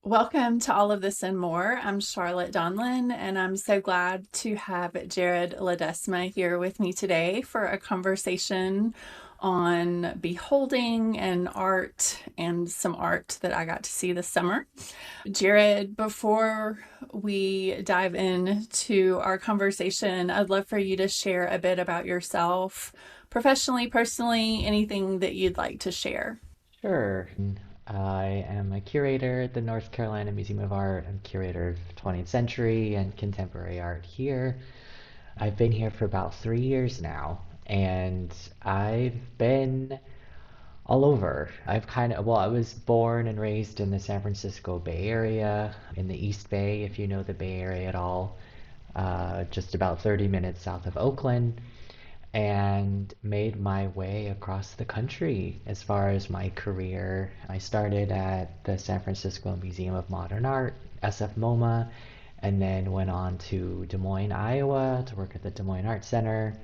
Welcome to All of This and More. I'm Charlotte Donlon, and I'm so glad to have Jared Ledesma here with me today for a conversation on beholding and art and some art that I got to see this summer. Jared, before we dive into our conversation, I'd love for you to share a bit about yourself, professionally, personally, anything that you'd like to share. Sure. I am a curator at the North Carolina Museum of Art. I'm curator of 20th century and contemporary art here. I've been here for about 3 years now, and I've been all over. I was born and raised in the San Francisco Bay Area, in the East Bay, if you know the Bay Area at all, just about 30 minutes south of Oakland, and made my way across the country as far as my career. I started at the San Francisco Museum of Modern Art, SF MoMA, and then went on to Des Moines, Iowa to work at the Des Moines Art Center,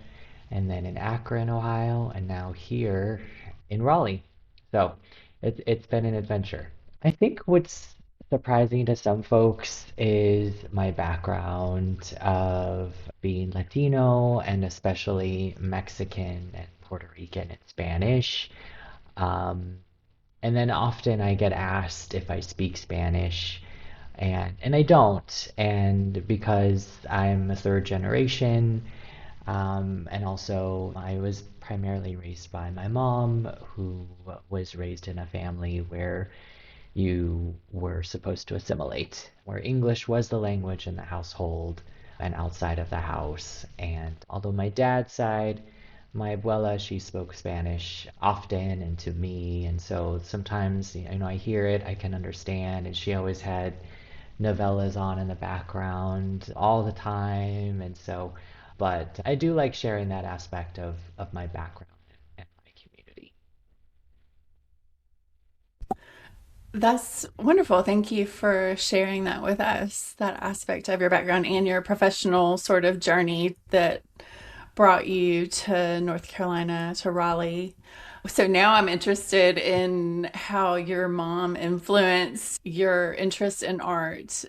and then in Akron, Ohio, and now here in Raleigh. So it's been an adventure. I think what's surprising to some folks is my background of being Latino and especially Mexican and Puerto Rican and Spanish. Um, and then often I get asked if I speak Spanish, and I don't. And because I'm a third generation, and also, I was primarily raised by my mom, who was raised in a family where you were supposed to assimilate, where English was the language in the household and outside of the house. And although my dad's side, my abuela, she spoke Spanish often and to me. And so sometimes, I hear it, I can understand. And she always had novellas on in the background all the time. And so, but I do like sharing that aspect of my background and my community. That's wonderful. Thank you for sharing that with us, that aspect of your background and your professional sort of journey that brought you to North Carolina, to Raleigh. So now I'm interested in how your mom influenced your interest in art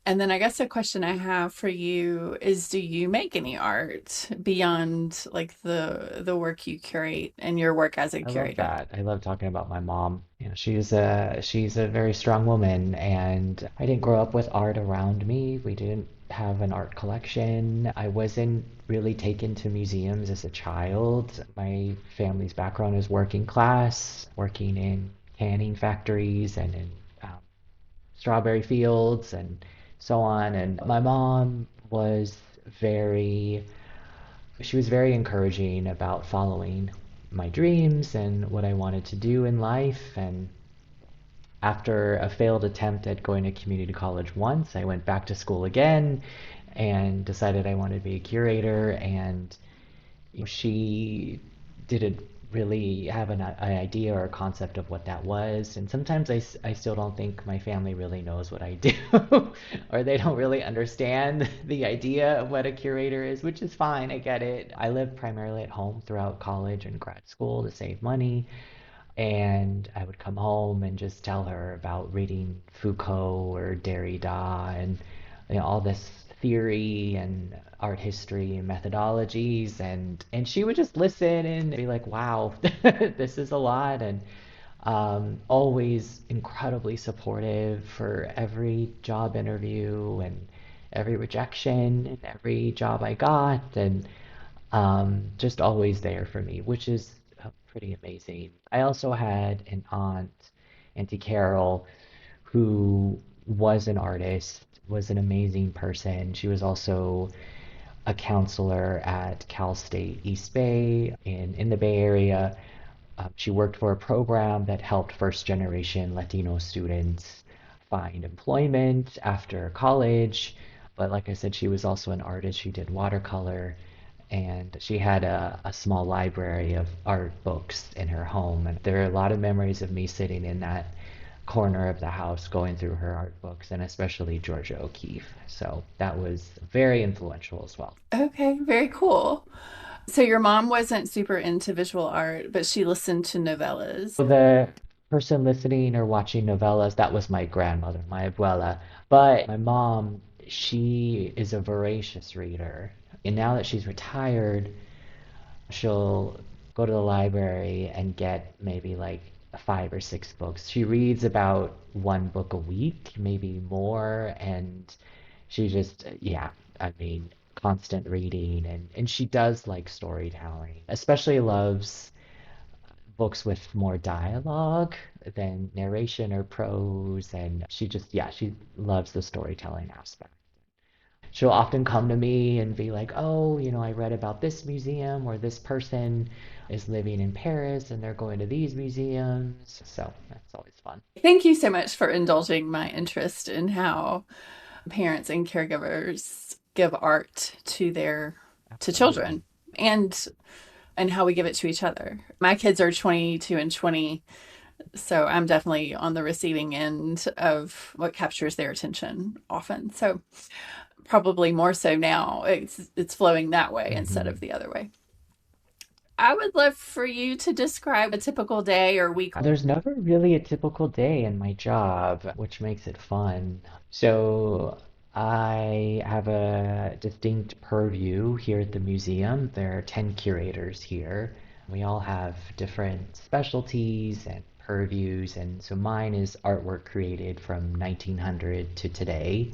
and then I guess a question I have for you is, do you make any art beyond like the work you curate and your work as a I love curator? that. I love talking about my mom. She's a very strong woman, and I didn't grow up with art around me. We didn't have an art collection. I wasn't really taken to museums as a child. My family's background is working class, working in canning factories and in um, strawberry fields and so on. And my mom very she was very encouraging about following my dreams and what I wanted to do in life. And after a failed attempt at going to community college once, I went back to school again and decided I wanted to be a curator. And she didn't really have an idea or a concept of what that was. And sometimes I still don't think my family really knows what I do, or they don't really understand the idea of what a curator is, which is fine. I get it. I lived primarily at home throughout college and grad school to save money. And I would come home and just tell her about reading Foucault or Derrida and all this theory and art history and methodologies, and she would just listen and be like, wow, this is a lot. And always incredibly supportive for every job interview and every rejection and every job I got, and just always there for me, which is pretty amazing. I also had an aunt, Auntie Carol, who was an artist, was an amazing person. She was also a counselor at Cal State East Bay in the Bay Area. She worked for a program that helped first generation Latino students find employment after college. But like I said, she was also an artist. She did watercolor, and she had a small library of art books in her home. And there are a lot of memories of me sitting in that corner of the house going through her art books, and especially Georgia O'Keeffe. So that was very influential as well. Okay, very cool. So your mom wasn't super into visual art, but she listened to novellas. The person listening or watching novellas, that was my grandmother, my abuela. But my mom, she is a voracious reader. And now that she's retired, she'll go to the library and get maybe like 5 or 6 books. She reads about one book a week, maybe more, and she just, yeah, I mean, constant reading, and she does like storytelling, especially loves books with more dialogue than narration or prose, and she just, yeah, she loves the storytelling aspect. She'll often come to me and be like, oh, I read about this museum or this person is living in Paris and they're going to these museums. So that's always fun. Thank you so much for indulging my interest in how parents and caregivers give art to Absolutely. children and how we give it to each other. My kids are 22 and 20, so I'm definitely on the receiving end of what captures their attention often. So probably more so now. It's flowing that way instead Hmm. of the other way. I would love for you to describe a typical day or week. There's never really a typical day in my job, which makes it fun. So I have a distinct purview here at the museum. There are 10 curators here. We all have different specialties and purviews, and so mine is artwork created from 1900 to today.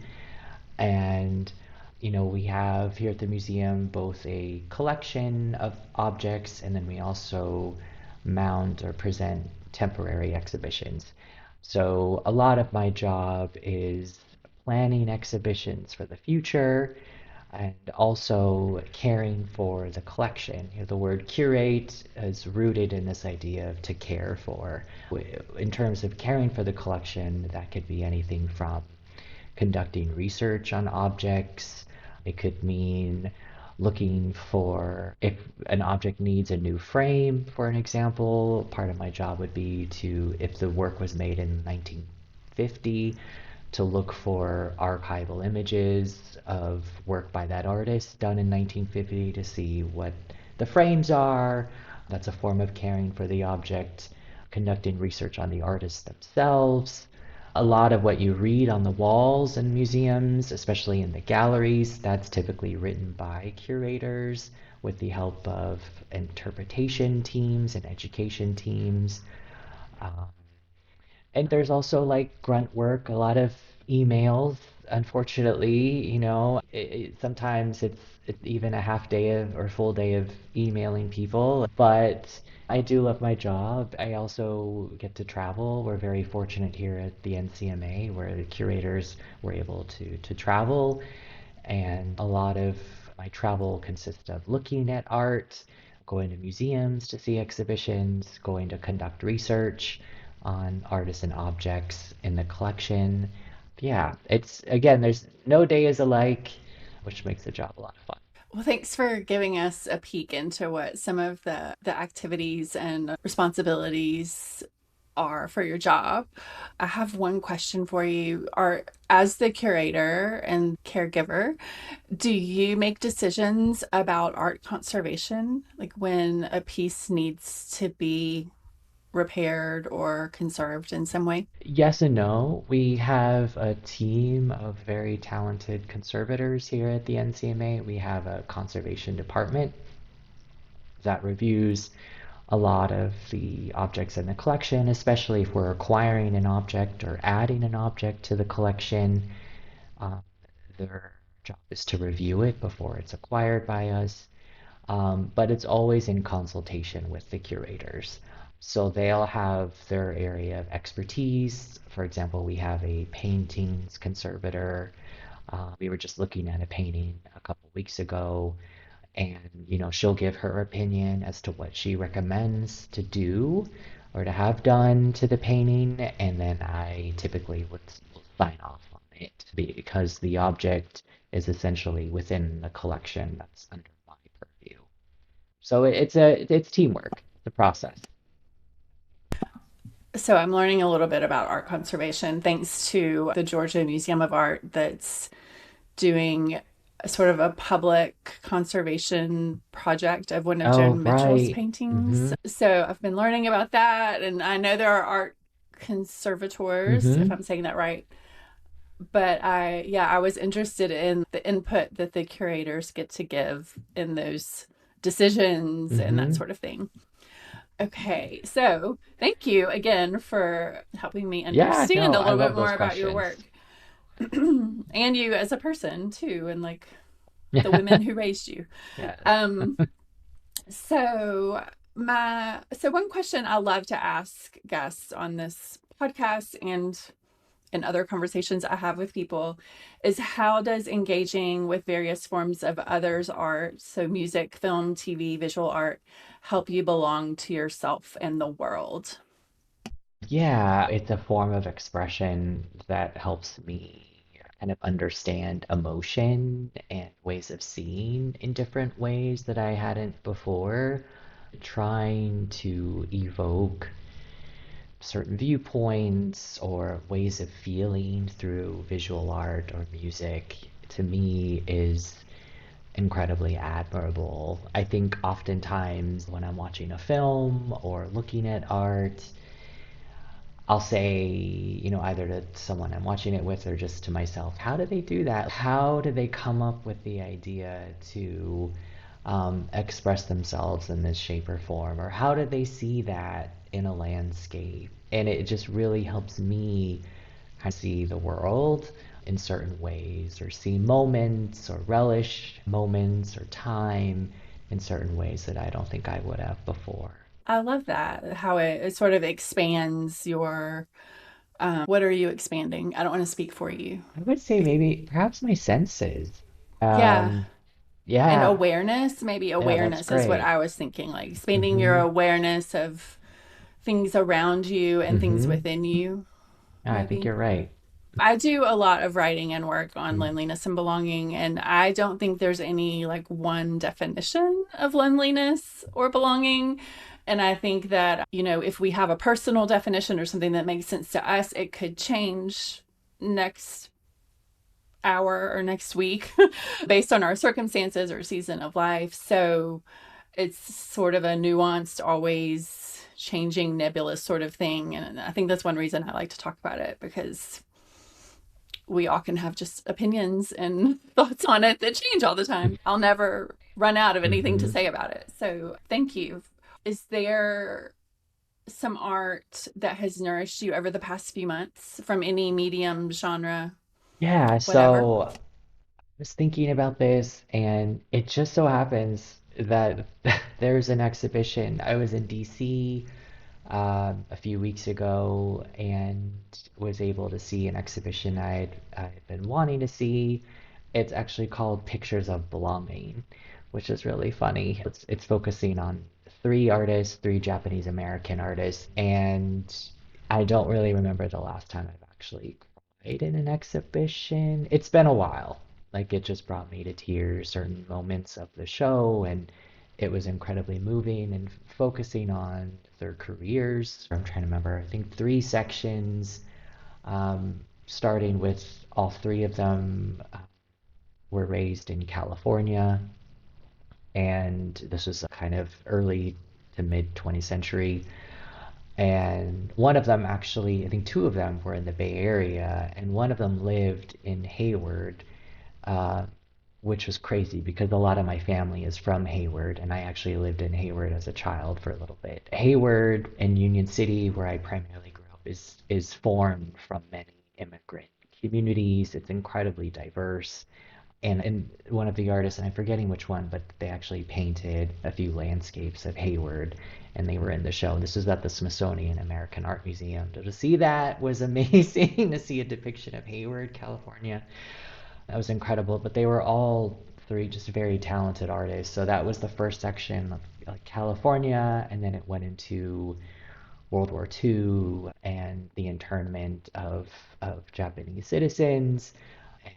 And we have here at the museum both a collection of objects and then we also mount or present temporary exhibitions. So a lot of my job is planning exhibitions for the future and also caring for the collection. The word curate is rooted in this idea of to care for. In terms of caring for the collection, that could be anything from conducting research on objects. It could mean looking for if an object needs a new frame, for an example. Part of my job would be to, if the work was made in 1950, to look for archival images of work by that artist done in 1950 to see what the frames are. That's a form of caring for the object, conducting research on the artists themselves. A lot of what you read on the walls in museums, especially in the galleries, that's typically written by curators with the help of interpretation teams and education teams. Uh, and there's also like grunt work, a lot of emails. Unfortunately, sometimes it's even a half day of or full day of emailing people. But I do love my job. I also get to travel. We're very fortunate here at the NCMA where the curators were able to travel, and a lot of my travel consists of looking at art, going to museums to see exhibitions, going to conduct research on artists and objects in the collection. Yeah, it's again, there's no day is alike, which makes the job a lot of fun. Well, thanks for giving us a peek into what some of the activities and responsibilities are for your job. I have one question for you. Are as the curator and caregiver, do you make decisions about art conservation? Like when a piece needs to be repaired or conserved in some way? Yes and no. We have a team of very talented conservators here at the NCMA. We have a conservation department that reviews a lot of the objects in the collection, especially if we're acquiring an object or adding an object to the collection. Uh, their job is to review it before it's acquired by us, but it's always in consultation with the curators. So they'll have their area of expertise. For example, we have a paintings conservator. We were just looking at a painting a couple weeks ago, and she'll give her opinion as to what she recommends to do or to have done to the painting, and then I typically would sign off on it because the object is essentially within the collection that's under my purview. So it's teamwork, the process. So I'm learning a little bit about art conservation thanks to the Georgia Museum of Art that's doing a sort of a public conservation project of one of Oh, Joan Mitchell's right. paintings. Mm-hmm. So I've been learning about that, and I know there are art conservators, if Mm-hmm. I'm saying that right. But I was interested in the input that the curators get to give in those decisions and that Mm-hmm. sort of thing. Okay, so thank you again for helping me Yeah, understand no, a I little bit love those more about your questions. work and you as a person too, and like the women who raised you. Yes. Um, so one question I love to ask guests on this podcast and in other conversations I have with people is how does engaging with various forms of others' art, so music, film, TV, visual art, help you belong to yourself and the world? Yeah, it's a form of expression that helps me kind of understand emotion and ways of seeing in different ways that I hadn't before. Trying to evoke certain viewpoints or ways of feeling through visual art or music to me is incredibly admirable. I think oftentimes when I'm watching a film or looking at art, I'll say, either to someone I'm watching it with or just to myself, how do they do that? How do they come up with the idea to express themselves in this shape or form? Or how do they see that in a landscape? And it just really helps me kind of see the world in certain ways or see moments or relish moments or time in certain ways that I don't think I would have before. I love that, how it sort of expands your, what are you expanding? I don't want to speak for you. I would say maybe perhaps my senses. Yeah. Um, And yeah, awareness, maybe yeah, that's awareness is what great. I was thinking, like expanding your Mm-hmm. awareness of things around you and things Mm-hmm. within you, Yeah, I think maybe. you're right. I do a lot of writing and work on Mm. loneliness and belonging, and I don't think there's any like one definition of loneliness or belonging. And I think that, if we have a personal definition or something that makes sense to us, it could change next hour or next week based on our circumstances or season of life. So it's sort of a nuanced, always changing, nebulous sort of thing. And I think that's one reason I like to talk about it because we all can have just opinions and thoughts on it that change all the time. I'll never run out of anything to Mm-hmm. say about it. So thank you. Is there some art that has nourished you over the past few months from any medium, genre, Yeah, whatever? so I was thinking about this, and it just so happens that there's an exhibition. I was in DC a few weeks ago and was able to see an exhibition I'd been wanting to see. It's actually called Pictures of Belonging, which is really funny. It's focusing on three artists, three Japanese American artists, and I don't really remember the last time I've actually cried in an exhibition. It's been a while. Like it just brought me to tears, certain moments of the show, and it was incredibly moving and focusing on their careers. I'm trying to remember, I think three sections, starting with all three of them were raised in California, and this was kind of early to mid 20th century. And one of them actually, I think two of them were in the Bay Area, and one of them lived in Hayward, uh, which was crazy because a lot of my family is from Hayward, and I actually lived in Hayward as a child for a little bit. Hayward and Union City, where I primarily grew up, is formed from many immigrant communities. It's incredibly diverse. And one of the artists, and I'm forgetting which one, but they actually painted a few landscapes of Hayward, and they were in the show. This was at the Smithsonian American Art Museum. To see that was amazing to see a depiction of Hayward, California. That was incredible. But they were all three just very talented artists. So that was the first section of like California, and then it went into World War II and the internment of Japanese citizens and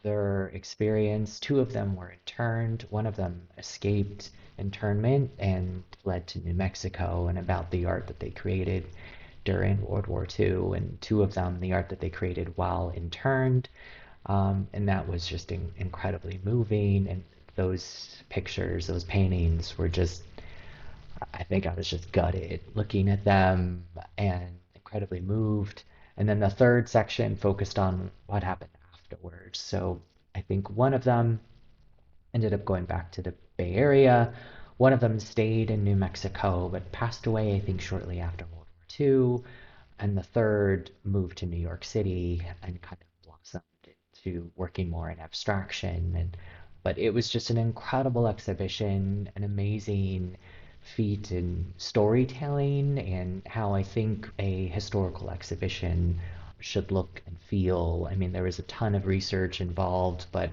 their experience. Two of them were interned. One of them escaped internment and fled to New Mexico, and about the art that they created during World War II. And two of them, the art that they created while interned. And that was just incredibly moving. And those pictures, those paintings were just, I think I was just gutted looking at them and incredibly moved. And then the third section focused on what happened afterwards. So I think one of them ended up going back to the Bay Area. One of them stayed in New Mexico, but passed away, I think, shortly after World War II. And the third moved to New York City and kind of blossomed into working more in abstraction. But it was just an incredible exhibition, an amazing feat in storytelling and how I think a historical exhibition should look and feel. I mean, there was a ton of research involved, but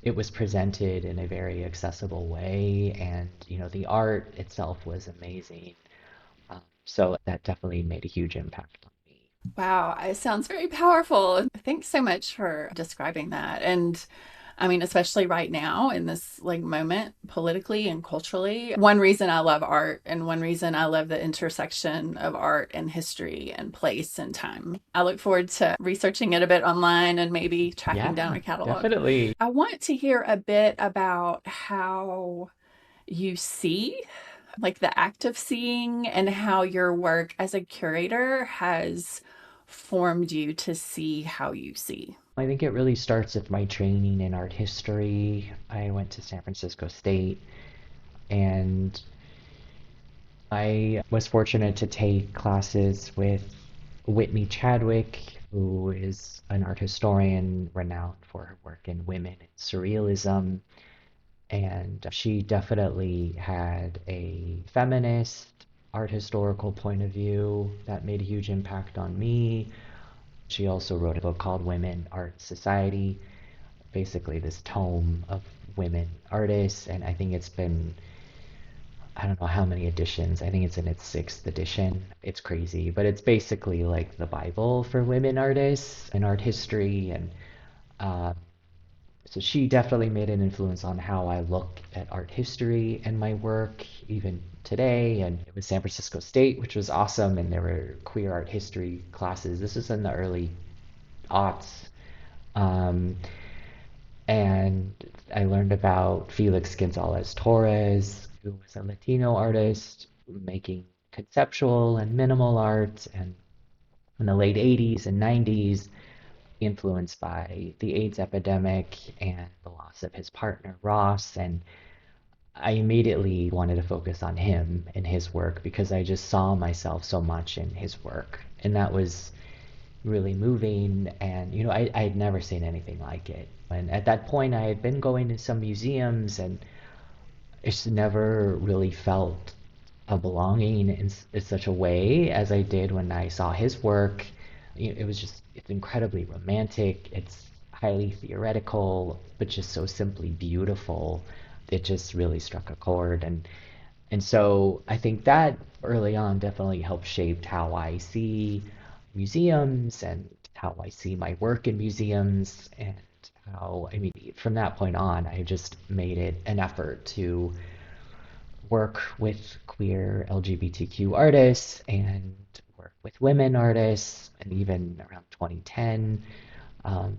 it was presented in a very accessible way, and the art itself was amazing. So that definitely made a huge impact on me. Wow, it sounds very powerful. Thanks so much for describing that. And I mean, especially right now in this like moment politically and culturally. One reason I love art and one reason I love the intersection of art and history and place and time. I look forward to researching it a bit online and maybe tracking down Yeah, a catalog. definitely. I want to hear a bit about how you see, like the act of seeing, and how your work as a curator has formed you to see how you see. I think it really starts with my training in art history. I went to San Francisco State, and I was fortunate to take classes with Whitney Chadwick, who is an art historian renowned for her work in women and surrealism. And she definitely had a feminist art historical point of view that made a huge impact on me. She also wrote a book called Women Art Society, basically this tome of women artists. And I think it's been, I don't know how many editions. I think it's in its sixth edition. It's crazy, but it's basically like the Bible for women artists and art history. And uh, so she definitely made an influence on how I look at art history and my work, even today. And it was San Francisco State, which was awesome. And there were queer art history classes. This was in the early aughts. Um, and I learned about Felix Gonzalez Torres, who was a Latino artist making conceptual and minimal art, and in the late 80s and 90s, influenced by the AIDS epidemic and the loss of his partner Ross. And I immediately wanted to focus on him and his work because I just saw myself so much in his work. And that was really moving. And, I had never seen anything like it. And at that point, I had been going to some museums and I just never really felt a belonging in such a way as I did when I saw his work. It was just, it's incredibly romantic. It's highly theoretical, but just so simply beautiful. It just really struck a chord. And so I think that early on definitely helped shape how I see museums and how I see my work in museums and how, I mean, from that point on, I just made it an effort to work with queer LGBTQ artists and work with women artists, and even around 2010,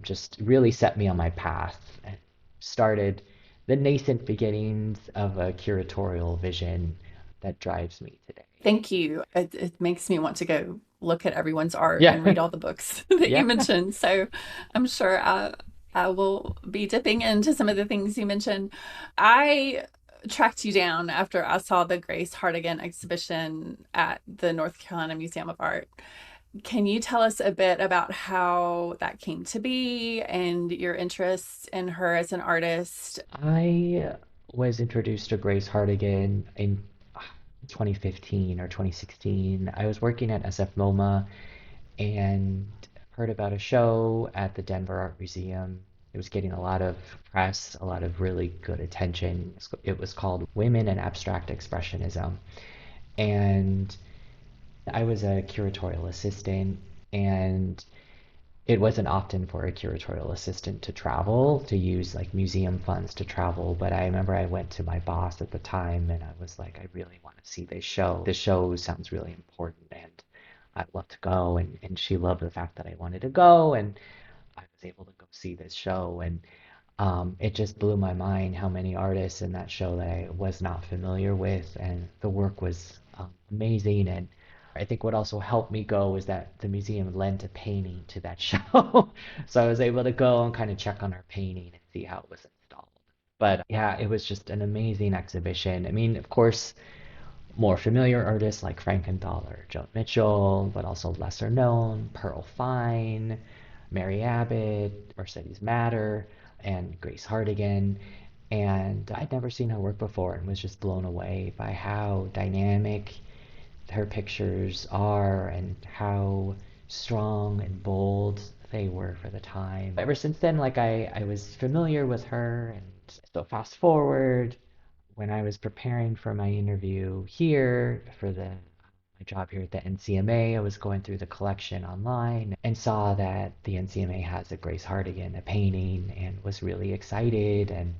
just really set me on my path and started the nascent beginnings of a curatorial vision that drives me today. Thank you. It makes me want to go look at everyone's art Yeah, and read all the books that you yeah. mentioned. So I'm sure I will be dipping into some of the things you mentioned. I tracked you down after I saw the Grace Hardigan exhibition at the North Carolina Museum of Art. Can you tell us a bit about how that came to be and your interest in her as an artist? I was introduced to Grace Hardigan in 2015 or 2016. I was working at SF MoMA and heard about a show at the Denver Art Museum. It was getting a lot of press, a lot of really good attention. It was called Women in Abstract Expressionism. And I was a curatorial assistant, and it wasn't often for a curatorial assistant to travel, to use like museum funds to travel. But I remember I went to my boss at the time and I was like, I really want to see this show. This show sounds really important and I'd love to go. And she loved the fact that I wanted to go and I was able to go see this show. And it just blew my mind how many artists in that show that I was not familiar with. And the work was amazing. And I think what also helped me go was that the museum lent a painting to that show. So I was able to go and kind of check on our painting and see how it was installed. But yeah, it was just an amazing exhibition. I mean, of course, more familiar artists like Frankenthaler, Joan Mitchell, but also lesser known, Pearl Fine, Mary Abbott, Mercedes Matter, and Grace Hardigan. And I'd never seen her work before and was just blown away by how dynamic her pictures are and how strong and bold they were for the time. Ever since then, like I was familiar with her, and so fast forward when I was preparing for my interview here for my job here at the NCMA, I was going through the collection online and saw that the NCMA has a Grace Hardigan, a painting, and was really excited. And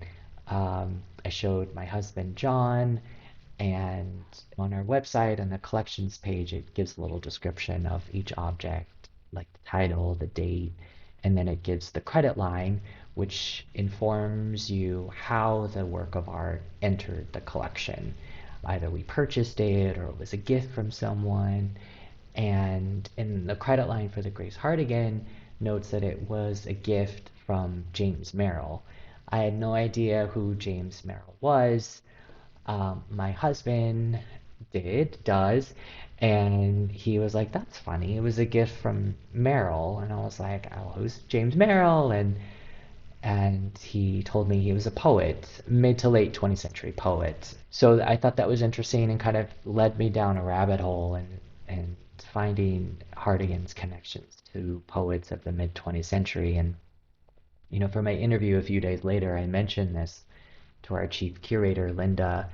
I showed my husband John, and on our website on the collections page, it gives a little description of each object, like the title, the date, and then it gives the credit line, which informs you how the work of art entered the collection. Either we purchased it or it was a gift from someone. And in the credit line for the Grace Hardigan notes that it was a gift from James Merrill. I had no idea who James Merrill was. My husband does, and he was like, "That's funny. It was a gift from Merrill," and I was like, "Oh, who's James Merrill?" And he told me he was a poet, mid to late 20th century poet. So I thought that was interesting and kind of led me down a rabbit hole and finding Hardigan's connections to poets of the mid 20th century. And for my interview a few days later, I mentioned this to our chief curator, Linda,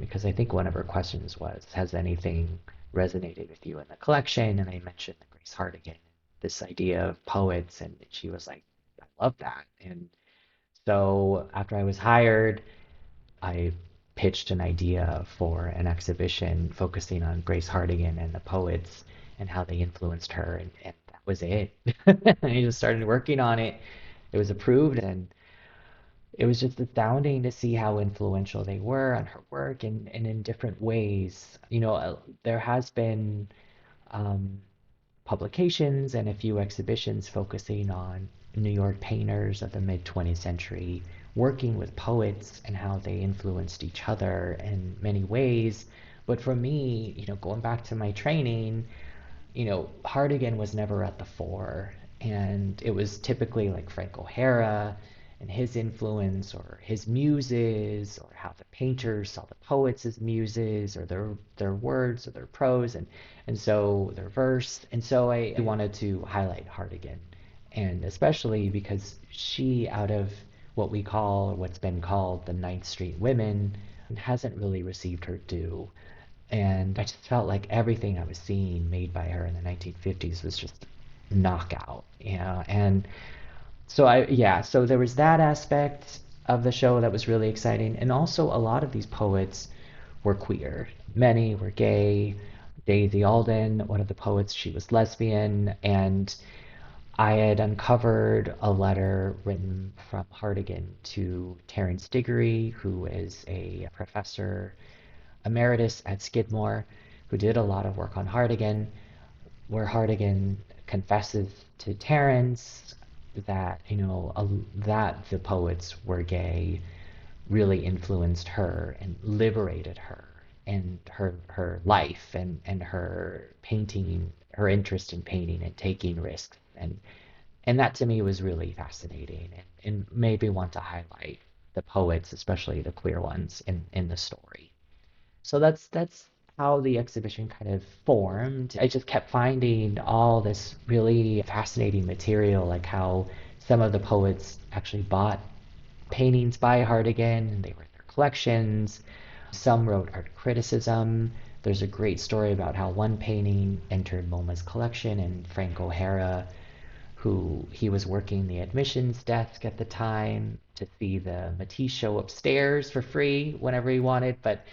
because I think one of her questions was, has anything resonated with you in the collection? And I mentioned the Grace Hardigan, this idea of poets, and she was like, I love that. And so after I was hired, I pitched an idea for an exhibition focusing on Grace Hardigan and the poets and how they influenced her, and that was it. I just started working on it. It was approved, and it was just astounding to see how influential they were on her work and in different ways. There has been um, publications and a few exhibitions focusing on New York painters of the mid 20th century working with poets and how they influenced each other in many ways. But for me, going back to my training, Hardigan was never at the fore, and it was typically like Frank O'Hara and his influence, or his muses, or how the painters saw the poets as muses, or their words, or their prose, and so their verse. And so I wanted to highlight Hardigan, and especially because she, out of what we call, or what's been called, the Ninth Street women, hasn't really received her due. And I just felt like everything I was seeing made by her in the 1950s was just knockout, And so there was that aspect of the show that was really exciting. And also, a lot of these poets were queer. Many were gay. Daisy Alden, one of the poets, she was lesbian. And I had uncovered a letter written from Hardigan to Terence Diggory, who is a professor emeritus at Skidmore, who did a lot of work on Hardigan, where Hardigan confesses to Terence that that the poets were gay really influenced her and liberated her and her life and her painting, her interest in painting and taking risks, and that to me was really fascinating, and made me want to highlight the poets, especially the queer ones, in the story. So that's how the exhibition kind of formed. I just kept finding all this really fascinating material, like how some of the poets actually bought paintings by Hardigan and they were in their collections. Some wrote art criticism. There's a great story about how one painting entered MoMA's collection, and Frank O'Hara, who he was working the admissions desk at the time to see the Matisse show upstairs for free whenever he wanted, but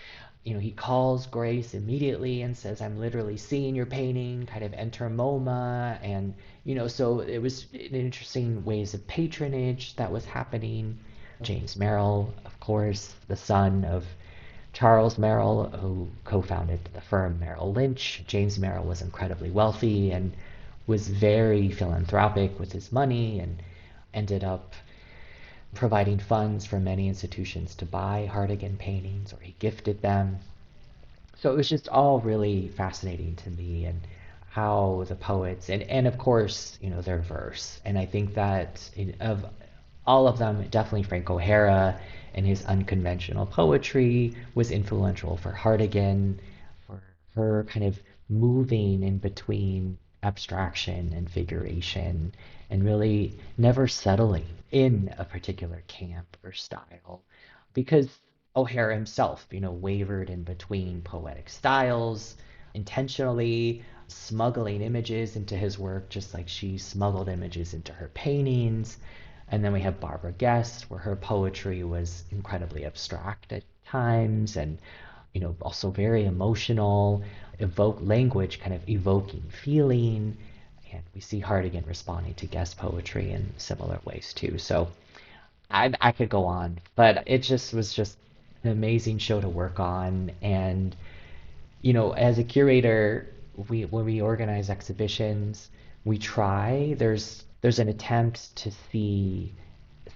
he calls Grace immediately and says, "I'm literally seeing your painting, kind of enter MoMA." And, so it was an interesting ways of patronage that was happening. James Merrill, of course, the son of Charles Merrill, who co-founded the firm Merrill Lynch. James Merrill was incredibly wealthy and was very philanthropic with his money and ended up providing funds for many institutions to buy Hartigan paintings, or he gifted them. So it was just all really fascinating to me, and how the poets and of course, their verse. And I think that of all of them, definitely Frank O'Hara and his unconventional poetry was influential for Hartigan, for her kind of moving in between abstraction and figuration, and really never settling in a particular camp or style, because O'Hara himself, wavered in between poetic styles, intentionally smuggling images into his work, just like she smuggled images into her paintings. And then we have Barbara Guest, where her poetry was incredibly abstract at times, and also very emotional, evoke language, kind of evoking feeling. And we see Hartigan responding to Guest poetry in similar ways too. So I could go on, but it just was just an amazing show to work on. And as a curator, we when we organize exhibitions, we try. There's an attempt to see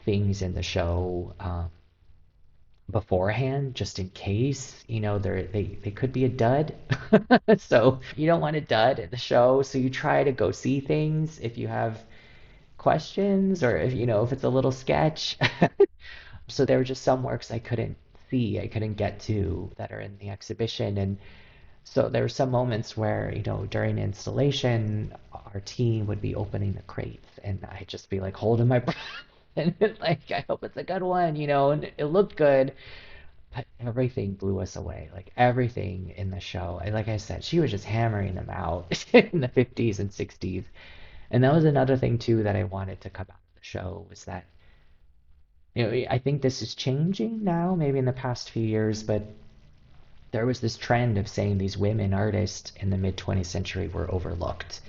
things in the show beforehand, just in case. They could be a dud, so you don't want a dud at the show. So you try to go see things if you have questions, or if it's a little sketch. So there were just some works I couldn't get to, that are in the exhibition. And so there were some moments where, during installation, our team would be opening the crates, and I'd just be like holding my breath and like, I hope it's a good one, and it looked good, but everything blew us away. Like everything in the show. And like I said, she was just hammering them out in the 50s and 60s. And that was another thing too that I wanted to come out of the show, was that, I think this is changing now, maybe in the past few years, but there was this trend of saying these women artists in the mid 20th century were overlooked,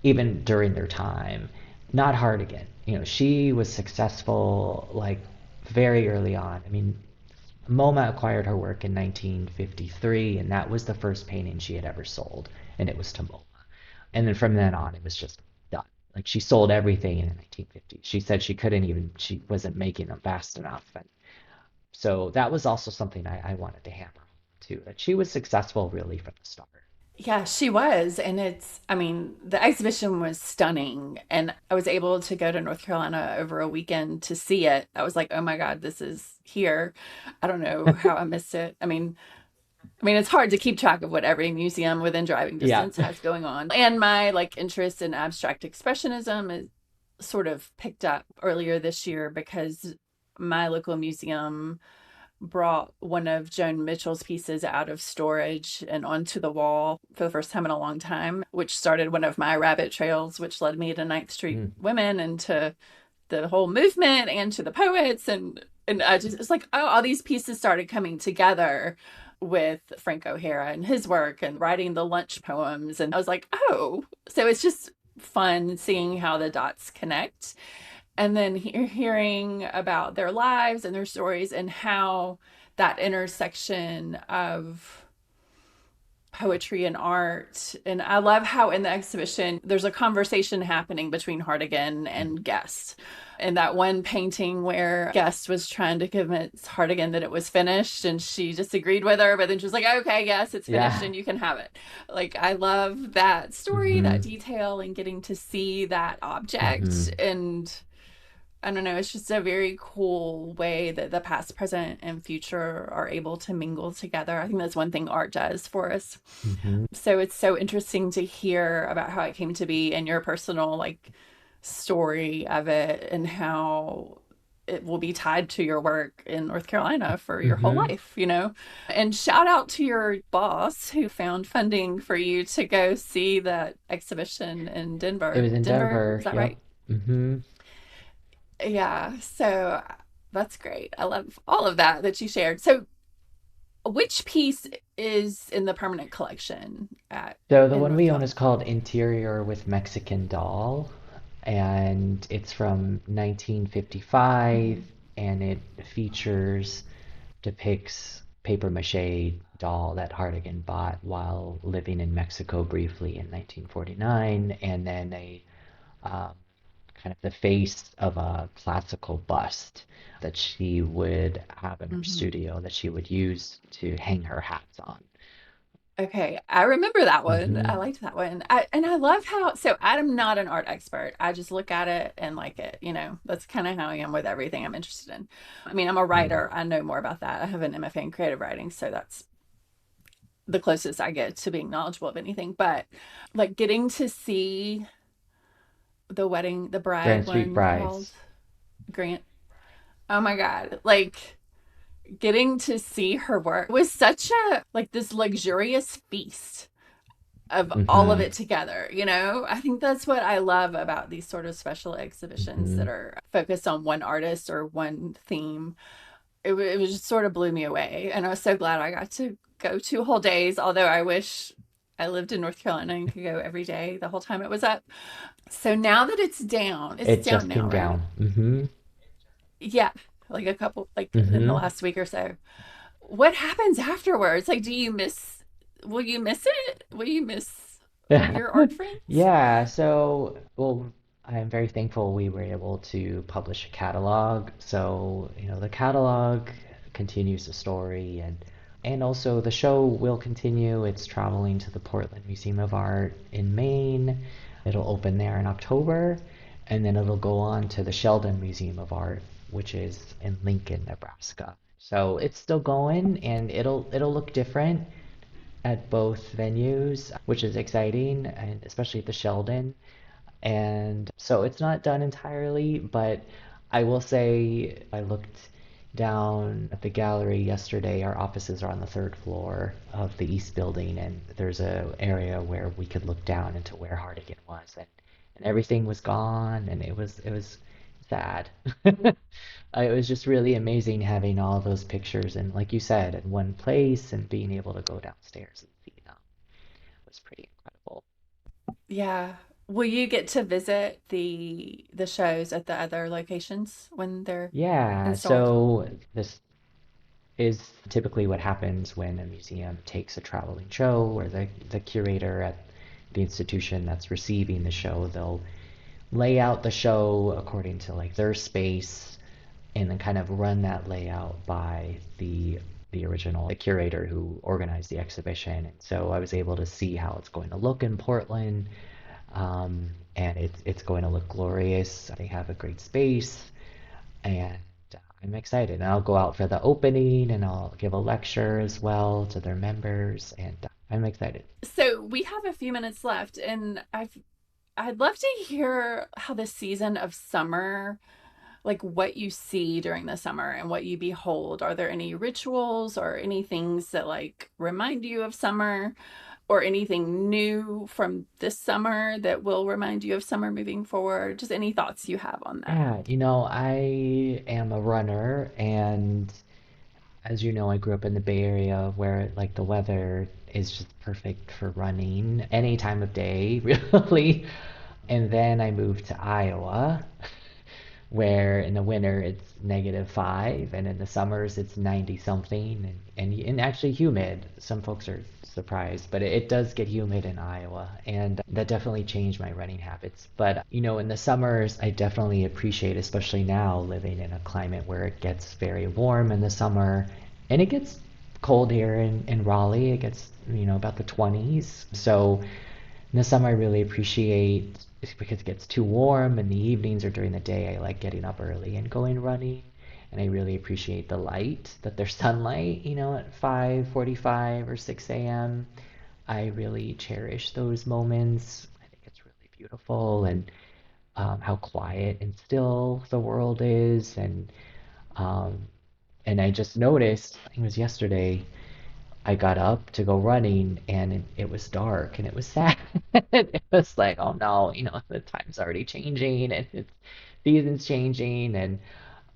even during their time. Not Hartigan. She was successful like very early on. I mean, MoMA acquired her work in 1953, and that was the first painting she had ever sold, and it was to MoMA. And then from then on, it was just done. Like she sold everything in the 1950s. She said she wasn't making them fast enough. And so that was also something I wanted to hammer home too, that she was successful really from the start. Yeah, she was. And I mean, the exhibition was stunning. And I was able to go to North Carolina over a weekend to see it. I was like, oh my God, this is here. I don't know how I missed it. I mean, it's hard to keep track of what every museum within driving Yeah. distance has going on. And my like interest in abstract expressionism is sort of picked up earlier this year because my local museum brought one of Joan Mitchell's pieces out of storage and onto the wall for the first time in a long time, which started one of my rabbit trails, which led me to Ninth Street Mm. Women and to the whole movement and to the poets. And I just, it's like, oh, all these pieces started coming together with Frank O'Hara and his work and writing the lunch poems. And I was like, oh, so it's just fun seeing how the dots connect. And then hearing about their lives and their stories and how that intersection of poetry and art. And I love how in the exhibition there's a conversation happening between Hartigan and Guest. And that one painting where Guest was trying to convince Hartigan that it was finished and she disagreed with her, but then she was like, okay, yes, it's finished Yeah. and you can have it. Like, I love that story, Hmm. that detail, and getting to see that object. Hmm. And I don't know, it's just a very cool way that the past, present, and future are able to mingle together. I think that's one thing art does for us. Hmm. So it's so interesting to hear about how it came to be and your personal like story of it and how it will be tied to your work in North Carolina for your whole Hmm. life. And shout out to your boss who found funding for you to go see that exhibition in It Denver. was in Denver, Denver. is that Yep. right? Hmm. Yeah, so that's great. I love all of that you shared. So, which piece is in the permanent collection at So the in one North we own is Carolina? called Interior with Mexican Doll, and it's from 1955, Mm-hmm. and it features, depicts paper mache doll that Hardigan bought while living in Mexico briefly in 1949, and then a um, kind of the face of a classical bust that she would have in her Hmm. studio that she would use to hang her hats on. Okay, I remember that one. I Hmm. liked that one. And I love how, so I'm not an art expert. I just look at it and like it, you know. That's kind of how I am with everything I'm interested in. I mean, I'm a Mm. writer. I know more about that. I have an MFA in creative writing, so that's the closest I get to being knowledgeable of anything. But like getting to see the wedding, the bride Grand Street one called Brides. Grant. Oh my God. Like getting to see her work was such a like this luxurious feast of all of Hmm. it together, you know? I think that's what I love about these sort of special exhibitions Hmm. that are focused on one artist or one theme. It was just sort of blew me away. And I was so glad I got to go 2 whole days, although I wish I lived in North Carolina and could go every day the whole time it was up. So now that it's It down just now, came right? down. Hmm. Yeah, like a couple, like in the Hmm. last week or so. What happens afterwards? Like, will you miss it? Will you miss your art friends? Yeah, so, well, I'm very thankful we were able to publish a catalog. So, the catalog continues the story and also the show will continue. It's traveling to the Portland Museum of Art in Maine. It'll open there in October, and then it'll go on to the Sheldon Museum of Art, which is in Lincoln, Nebraska. So it's still going and it'll look different at both venues, which is exciting, and especially at the Sheldon. And so it's not done entirely, but I will say I looked down at the gallery yesterday. Our offices are on the third floor of the East Building, and there's a area where we could look down into where Hardigan was, and everything was gone, and it was sad. It was just really amazing having all those pictures and, like you said, in one place and being able to go downstairs and see them was pretty incredible. Yeah. Will you get to visit the shows at the other locations when they're Yeah, installed? so this is typically what happens when a museum takes a traveling show or the curator at the institution that's receiving the show, they'll lay out the show according to like their space and then kind of run that layout by the original the curator who organized the exhibition. And so I was able to see how it's going to look in Portland, and it's going to look glorious. They have a great space, and I'm excited. And I'll go out for the opening, and I'll give a lecture as well to their members, and I'm excited. So we have a few minutes left, and I'd love to hear how the season of summer, like what you see during the summer and what you behold. Are there any rituals or any things that like remind you of summer or anything new from this summer that will remind you of summer moving forward? Just any thoughts you have on that. Yeah, I am a runner, and as you know, I grew up in the Bay Area where like the weather is just perfect for running any time of day, really. And then I moved to Iowa, where in the winter it's -5, and in the summers it's 90 something, and actually humid. Some folks are surprised, but it does get humid in Iowa, and that definitely changed my running habits. But in the summers, I definitely appreciate, especially now living in a climate where it gets very warm in the summer, and it gets cold here in Raleigh. It gets, about the 20s. So in the summer, I really appreciate because it gets too warm in the evenings or during the day. I like getting up early and going running. And I really appreciate the light, that there's sunlight, at 5:45 or 6 a.m. I really cherish those moments. I think it's really beautiful, and how quiet and still the world is. Um, and I just noticed, I think it was yesterday, I got up to go running and it was dark and it was sad. It was like, oh no, the time's already changing and it's season's changing, and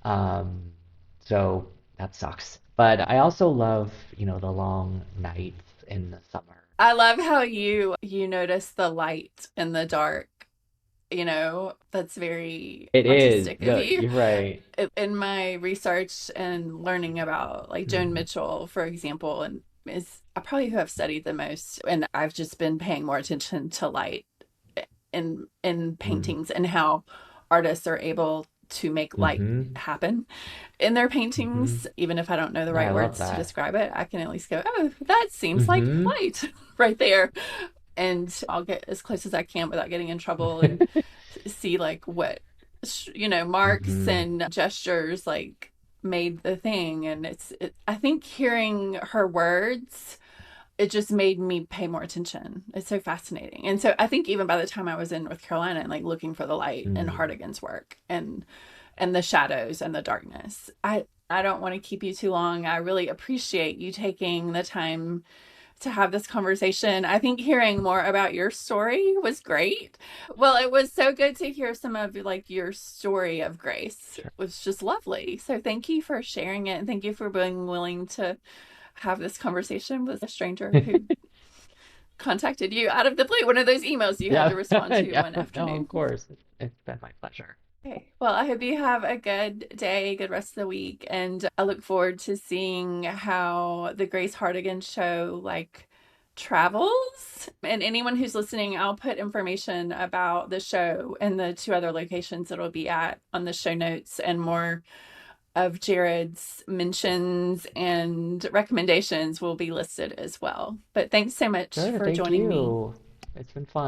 um so that sucks. But I also love, the long nights in the summer. I love how you notice the light in the dark That's very It is. artistic of No, you. you're right. In my research and learning about like Joan Mm-hmm. Mitchell, for example, and is I probably who I've studied the most, and I've just been paying more attention to light in paintings and how artists are able to make light Mm-hmm. happen in their Mm-hmm. paintings. Even if I don't know the I right love words to that. describe it, I can at least go, oh, that seems like Mm-hmm. light right there. And I'll get as close as I can without getting in trouble and see like what, marks Mm-hmm. and gestures like made the thing. And I think hearing her words, it just made me pay more attention. It's so fascinating. And so I think even by the time I was in North Carolina and like looking for the light in Mm. Hardigan's work and the shadows and the darkness, I don't want to keep you too long. I really appreciate you taking the time to have this conversation. I think hearing more about your story was great. Well, it was so good to hear some of like your story of grace. It Sure. was just lovely. So thank you for sharing it and thank you for being willing to have this conversation with a stranger who contacted you out of the blue, one of those emails you had to Yeah. respond to Yeah. one No, afternoon. of course. It's been my pleasure. Okay. Well, I hope you have a good day, good rest of the week, and I look forward to seeing how the Grace Hardigan show like travels. And anyone who's listening, I'll put information about the show and the two other locations it'll be at on the show notes and more of Jared's mentions and recommendations will be listed as well. But thanks so much Sure. for Thank joining me. you. It's been fun.